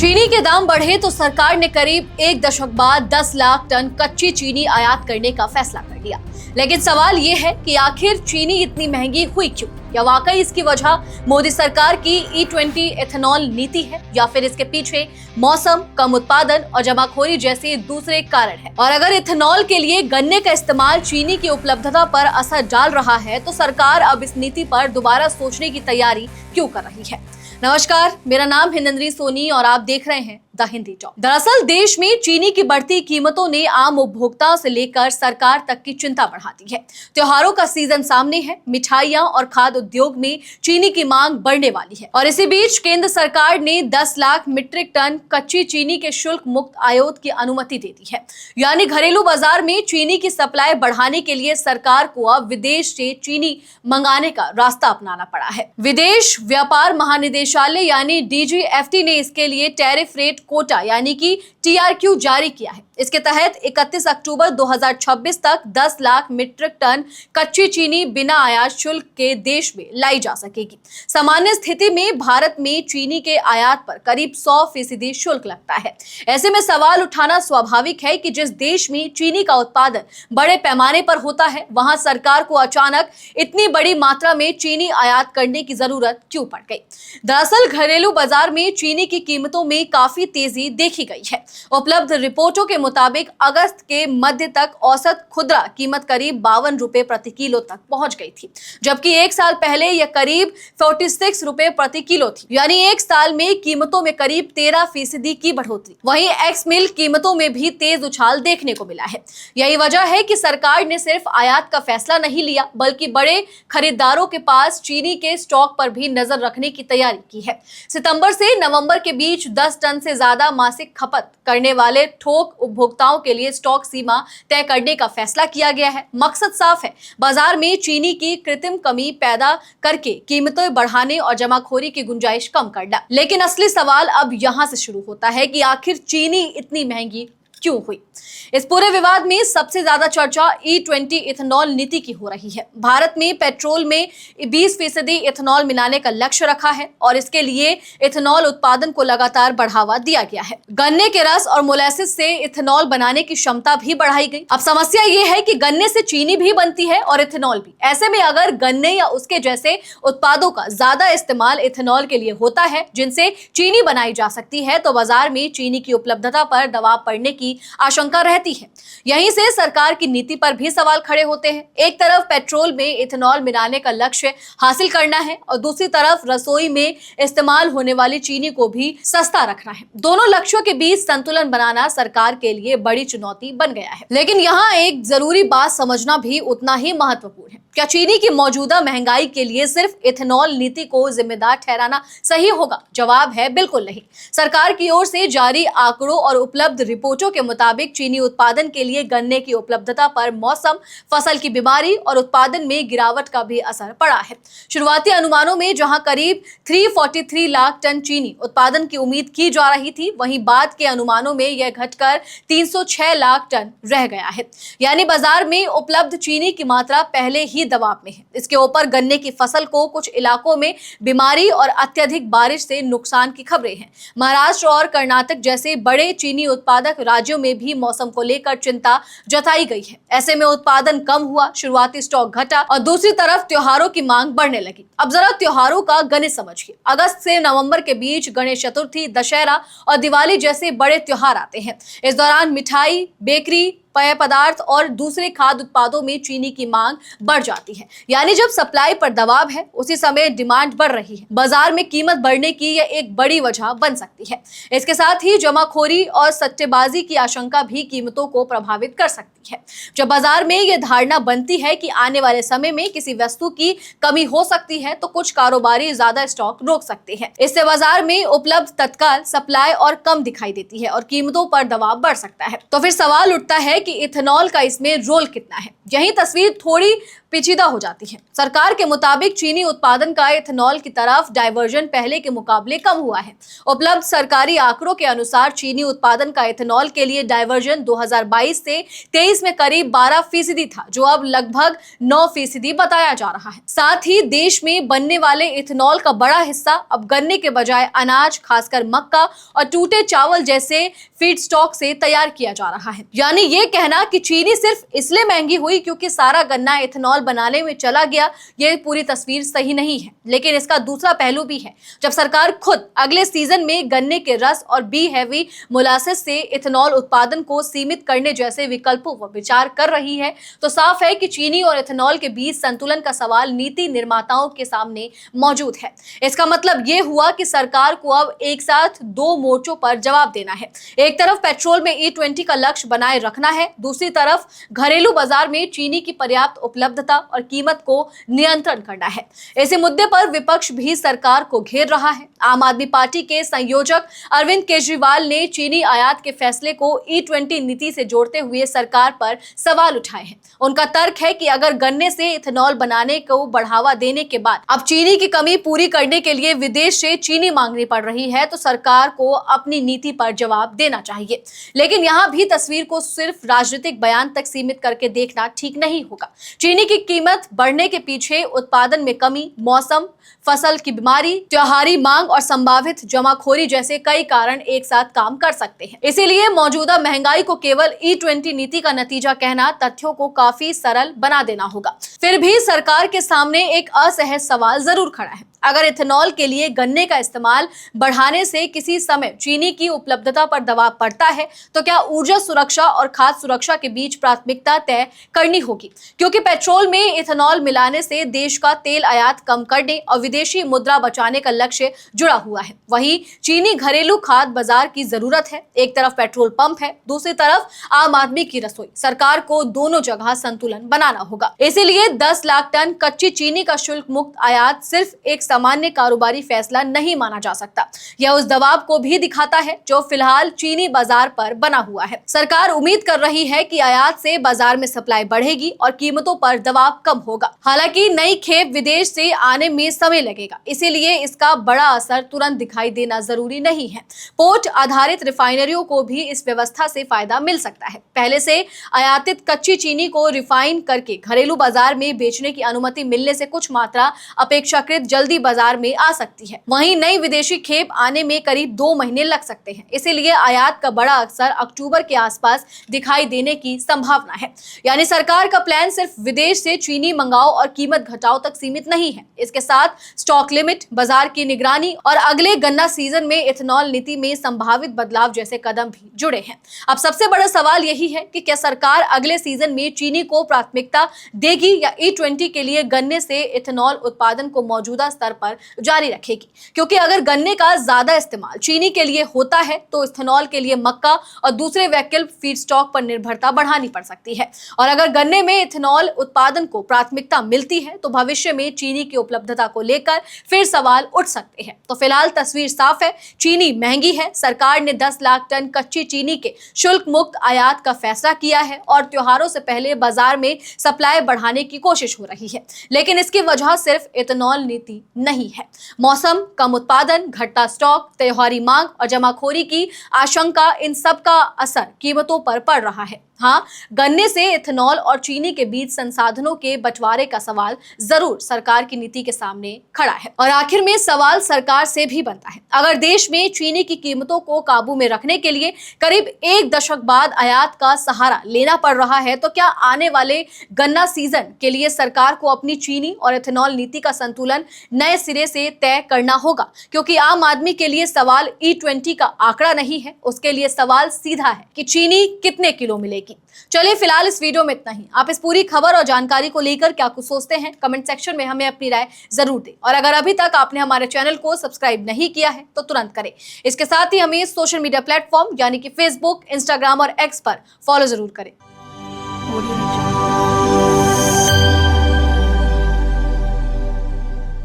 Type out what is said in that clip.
चीनी के दाम बढ़े तो सरकार ने करीब एक दशक बाद 10 लाख टन कच्ची चीनी आयात करने का फैसला कर लिया। लेकिन सवाल ये है कि आखिर चीनी इतनी महंगी हुई क्यों? या वाकई इसकी वजह मोदी सरकार की E20 एथेनॉल नीति है, या फिर इसके पीछे मौसम, कम उत्पादन और जमाखोरी जैसे दूसरे कारण हैं? और अगर इथेनॉल के लिए गन्ने का इस्तेमाल चीनी की उपलब्धता पर असर डाल रहा है, तो सरकार अब इस नीति पर दोबारा सोचने की तैयारी क्यों कर रही है? नमस्कार, मेरा नाम हिंदंद्री सोनी और आप देख रहे हैं द हिंदी टॉक। दरअसल देश में चीनी की बढ़ती कीमतों ने आम उपभोक्ताओं से लेकर सरकार तक की चिंता बढ़ा दी है। त्योहारों का सीजन सामने है, मिठाइयां और खाद्य उद्योग में चीनी की मांग बढ़ने वाली है और इसी बीच केंद्र सरकार ने 10 लाख मीट्रिक टन कच्ची चीनी के शुल्क मुक्त आयात की अनुमति दे दी है। यानी घरेलू बाजार में चीनी की सप्लाई बढ़ाने के लिए सरकार को अब विदेश से चीनी मंगाने का रास्ता अपनाना पड़ा है। विदेश व्यापार महानिदेशालय यानी DGFT ने इसके लिए टैरिफ रेट कोटा यानी कि TRQ जारी किया है। इसके तहत 31 अक्टूबर 2026 तक 10 लाख मीट्रिक टन कच्ची चीनी बिना आयात शुल्क के देश में लाई जा सकेगी। सामान्य स्थिति में भारत में चीनी के आयात पर करीब 100% शुल्क लगता है। ऐसे में सवाल उठाना स्वाभाविक है कि जिस देश में चीनी का उत्पादन बड़े पैमाने पर होता है, वहां सरकार को अचानक इतनी बड़ी मात्रा में चीनी आयात करने की जरूरत क्यों पड़ गई? दरअसल घरेलू बाजार में चीनी की कीमतों में काफी तेजी देखी गई है। उपलब्ध रिपोर्टों के मुताबिक अगस्त के मध्य तक औसत खुदरा कीमत करीब 52 रुपए प्रति किलो तक पहुंच गई थी, जबकि एक साल पहले यह करीब 46 रुपए प्रति किलो थी। यानी एक साल में कीमतों में करीब 13% की बढ़ोतरी। वहीं एक्स मिल कीमतों में भी तेज उछाल देखने को मिला है। यही वजह है कि सरकार ने सिर्फ आयात का फैसला नहीं लिया, बल्कि बड़े खरीदारों के पास चीनी के स्टॉक पर भी नजर रखने की तैयारी की है। सितंबर से नवंबर के बीच 10 टन से ज्यादा मासिक खपत करने वाले थोक उपभोक्ताओं के लिए स्टॉक सीमा तय करने का फैसला किया गया है। मकसद साफ है, बाजार में चीनी की कृत्रिम कमी पैदा करके कीमतें बढ़ाने और जमाखोरी की गुंजाइश कम करना। लेकिन असली सवाल अब यहाँ से शुरू होता है कि आखिर चीनी इतनी महंगी क्यों हुई? इस पूरे विवाद में सबसे ज्यादा चर्चा E20 इथेनॉल नीति की हो रही है। भारत में पेट्रोल में 20% इथेनॉल मिलाने का लक्ष्य रखा है और इसके लिए इथेनॉल उत्पादन को लगातार बढ़ावा दिया गया है। गन्ने के रस और मोलेसिस से इथेनॉल बनाने की क्षमता भी बढ़ाई गई। अब समस्या ये है कि गन्ने से चीनी भी बनती है और इथेनॉल भी। ऐसे में अगर गन्ने या उसके जैसे उत्पादों का ज्यादा इस्तेमाल इथेनॉल के लिए होता है, जिनसे चीनी बनाई जा सकती है, तो बाजार में चीनी की उपलब्धता पर दबाव पड़ने की आशंका रहती है। यहीं से सरकार की नीति पर भी सवाल खड़े होते हैं। एक तरफ पेट्रोल में इथेनॉल मिलाने का लक्ष्य हासिल करना है और दूसरी तरफ रसोई में इस्तेमाल होने वाली चीनी को भी सस्ता रखना है। दोनों लक्ष्यों के बीच संतुलन बनाना सरकार के लिए बड़ी चुनौती बन गया है। लेकिन यहाँ एक जरूरी बात समझना भी उतना ही महत्वपूर्ण है। क्या चीनी की मौजूदा महंगाई के लिए सिर्फ इथेनॉल नीति को जिम्मेदार ठहराना सही होगा? जवाब है बिल्कुल नहीं। सरकार की ओर से जारी आंकड़ों और उपलब्ध रिपोर्टों के मुताबिक चीनी उत्पादन के लिए गन्ने की उपलब्धता पर मौसम, फसल की बीमारी और उत्पादन में गिरावट का भी असर पड़ा है। शुरुआती अनुमानों में जहां करीब 343 लाख टन चीनी उत्पादन की उम्मीद की जा रही थी, वहीं बाद के अनुमानों में यह घटकर 306 लाख टन रह गया है। यानी बाजार में उपलब्ध चीनी की मात्रा पहले ही दबाव में है। इसके ऊपर गन्ने की फसल को कुछ इलाकों में बीमारी और अत्यधिक बारिश से नुकसान की खबरें हैं। महाराष्ट्र और कर्नाटक जैसे बड़े चीनी उत्पादक राज्यों में भी मौसम को लेकर चिंता जताई गई है। ऐसे में उत्पादन कम हुआ, शुरुआती स्टॉक घटा और दूसरी तरफ त्योहारों की मांग बढ़ने लगी। अब जरा त्योहारों का गणित समझिए। अगस्त से नवंबर के बीच गणेश चतुर्थी, दशहरा और दिवाली जैसे बड़े त्योहार आते हैं। इस दौरान मिठाई, बेकरी, पेय पदार्थ और दूसरे खाद्य उत्पादों में चीनी की मांग बढ़ जाती है। यानी जब सप्लाई पर दबाव है, उसी समय डिमांड बढ़ रही है। बाजार में कीमत बढ़ने की यह एक बड़ी वजह बन सकती है। इसके साथ ही जमाखोरी और सट्टेबाजी की आशंका भी कीमतों को प्रभावित कर सकती है। जब बाजार में यह धारणा बनती है कि आने वाले समय में किसी वस्तु की कमी हो सकती है, तो कुछ कारोबारी ज्यादा स्टॉक रोक सकते हैं। इससे बाजार में उपलब्ध तत्काल सप्लाई और कम दिखाई देती है और कीमतों पर दबाव बढ़ सकता है। तो फिर सवाल उठता है कि इथेनॉल का इसमें रोल कितना है। यही तस्वीर थोड़ी पेचीदा हो जाती है। सरकार के मुताबिक चीनी उत्पादन का इथेनॉल की तरफ डाइवर्जन पहले के मुकाबले कम हुआ है। उपलब्ध सरकारी आंकड़ों के अनुसार चीनी उत्पादन का इथेनॉल के लिए डाइवर्जन 2022 से 23 में करीब 12% था, जो अब लगभग 9% बताया जा रहा है। साथ ही देश में बनने वाले इथेनॉल का बड़ा हिस्सा अब गन्ने के बजाय अनाज, खासकर मक्का और टूटे चावल जैसे फीड स्टॉक से तैयार किया जा रहा है। यानी ये कहना कि चीनी सिर्फ इसलिए महंगी हुई क्योंकि सारा गन्ना इथेनॉल बनाने में चला गया, ये पूरी तस्वीर सही नहीं है। लेकिन इसका दूसरा पहलू भी है। जब सरकार खुद अगले सीजन में गन्ने के रस और बी हैवी मोलासेस से इथेनॉल उत्पादन को सीमित करने जैसे विकल्पों पर विचार कर रही है, तो साफ है कि चीनी और इथेनॉल के बीच संतुलन का सवाल नीति निर्माताओं के सामने मौजूद है। इसका मतलब ये हुआ कि सरकार को अब एक साथ दो मोर्चों पर जवाब देना है। एक तरफ पेट्रोल में E20 का लक्ष्य बनाए रखना है, दूसरी तरफ घरेलू बाजार में चीनी की पर्याप्त उपलब्धता और कीमत को नियंत्रण करना है। इसी मुद्दे पर विपक्ष भी सरकार को घेर रहा है। आम आदमी पार्टी के संयोजक अरविंद केजरीवाल ने चीनी आयात के फैसले को E20 नीति से जोड़ते हुए सरकार पर सवाल उठाए हैं। उनका तर्क है कि अगर गन्ने से इथेनॉल बनाने को बढ़ावा देने के बाद अब चीनी की कमी पूरी करने के लिए विदेश से चीनी मांगनी पड़ रही है, तो सरकार को अपनी नीति पर जवाब देना चाहिए। लेकिन यहाँ भी तस्वीर को सिर्फ राजनीतिक बयान तक सीमित करके देखना ठीक नहीं होगा। चीनी की कीमत बढ़ने के पीछे उत्पादन में कमी, मौसम, फसल की बीमारी, त्योहारी मांग और संभावित जमाखोरी जैसे कई कारण एक साथ काम कर सकते हैं। इसीलिए मौजूदा महंगाई को केवल E20 नीति का नतीजा कहना तथ्यों को काफी सरल बना देना होगा। फिर भी सरकार के सामने एक असहज सवाल जरूर खड़ा है। अगर इथेनॉल के लिए गन्ने का इस्तेमाल बढ़ाने से किसी समय चीनी की उपलब्धता पर दबाव पड़ता है, तो क्या ऊर्जा सुरक्षा और खाद्य सुरक्षा के बीच प्राथमिकता तय करनी होगी? क्योंकि पेट्रोल में इथेनॉल मिलाने से देश का तेल आयात कम करने और विदेशी मुद्रा बचाने का लक्ष्य जुड़ा हुआ है। वहीं चीनी घरेलू खाद्य बाजार की जरूरत है। एक तरफ पेट्रोल पंप है, दूसरी तरफ आम आदमी की रसोई। सरकार को दोनों जगह संतुलन बनाना होगा। इसीलिए 10 लाख टन कच्ची चीनी का शुल्क मुक्त आयात सिर्फ एक सामान्य कारोबारी फैसला नहीं माना जा सकता। यह उस दबाव को भी दिखाता है जो फिलहाल चीनी बाजार पर बना हुआ है। सरकार उम्मीद कर रही है कि आयात से बाजार में सप्लाई बढ़ेगी और कीमतों पर दबाव कम होगा। हालांकि नई खेप विदेश से आने में समय लगेगा, इसीलिए इसका बड़ा असर तुरंत दिखाई देना जरूरी नहीं है। पोर्ट आधारित रिफाइनरियों को भी इस व्यवस्था से फायदा मिल सकता है। पहले से आयातित कच्ची चीनी को रिफाइन करके घरेलू बाजार में बेचने की अनुमति मिलने से कुछ मात्रा अपेक्षाकृत जल्दी बाजार में आ सकती है। वहीं नई विदेशी खेप आने में करीब 2 महीने लग सकते हैं। इसीलिए आयात का बड़ा असर अक्टूबर के आसपास दिखाई देने की संभावना है। यानी सरकार का प्लान सिर्फ विदेश से चीनी मंगाओ और कीमत घटाओ तक सीमित नहीं है। इसके साथ स्टॉक लिमिट, बाजार की निगरानी और अगले गन्ना सीजन में इथेनॉल नीति में संभावित बदलाव जैसे कदम भी जुड़े हैं। अब सबसे बड़ा सवाल यही है कि क्या सरकार अगले सीजन में चीनी को प्राथमिकता देगी या E20 के लिए गन्ने से इथेनॉल उत्पादन को मौजूदा स्तर पर जारी रखेगी? क्योंकि अगर गन्ने का ज्यादा इस्तेमाल चीनी के लिए होता है, तो इथेनॉल के लिए मक्का और दूसरे वैकल्पिक फीड स्टॉक पर निर्भरता बढ़ानी पड़ सकती है। और अगर गन्ने में इथेनॉल उत्पादन को प्राथमिकता मिलती है, तो भविष्य में चीनी की उपलब्धता को लेकर फिर सवाल उठ सकते हैं। तो फिलहाल तस्वीर साफ है, चीनी महंगी है। सरकार ने 10 लाख टन कच्ची चीनी के शुल्क मुक्त आयात का फैसला किया है और त्योहारों से पहले बाजार में सप्लाई बढ़ाने की कोशिश हो रही है। लेकिन इसकी वजह सिर्फ इथेनॉल नीति नहीं है। मौसम, कम उत्पादन, घटता स्टॉक, त्योहारी मांग और जमाखोरी की आशंका, इन सब का असर कीमतों पर पड़ रहा है। हाँ, गन्ने से इथेनॉल और चीनी के बीच संसाधनों के बंटवारे का सवाल जरूर सरकार की नीति के सामने खड़ा है। और आखिर में सवाल सरकार से भी बनता है। अगर देश में चीनी की कीमतों को काबू में रखने के लिए करीब 1 दशक बाद आयात का सहारा लेना पड़ रहा है, तो क्या आने वाले गन्ना सीजन के लिए सरकार को अपनी चीनी और इथेनॉल नीति का संतुलन नए सिरे से तय करना होगा? क्योंकि आम आदमी के लिए सवाल E20 का आंकड़ा नहीं है, उसके लिए सवाल सीधा है कि चीनी कितने किलो मिलेगी। चलिए फिलहाल इस वीडियो में इतना ही। आप इस पूरी खबर और जानकारी को लेकर क्या कुछ सोचते हैं, कमेंट सेक्शन में हमें अपनी राय जरूर दें। और अगर अभी तक आपने हमारे चैनल को सब्सक्राइब नहीं किया है, तो तुरंत करें। इसके साथ ही हमें सोशल मीडिया प्लेटफॉर्म यानी कि फेसबुक, इंस्टाग्राम और एक्स पर फॉलो जरूर करें।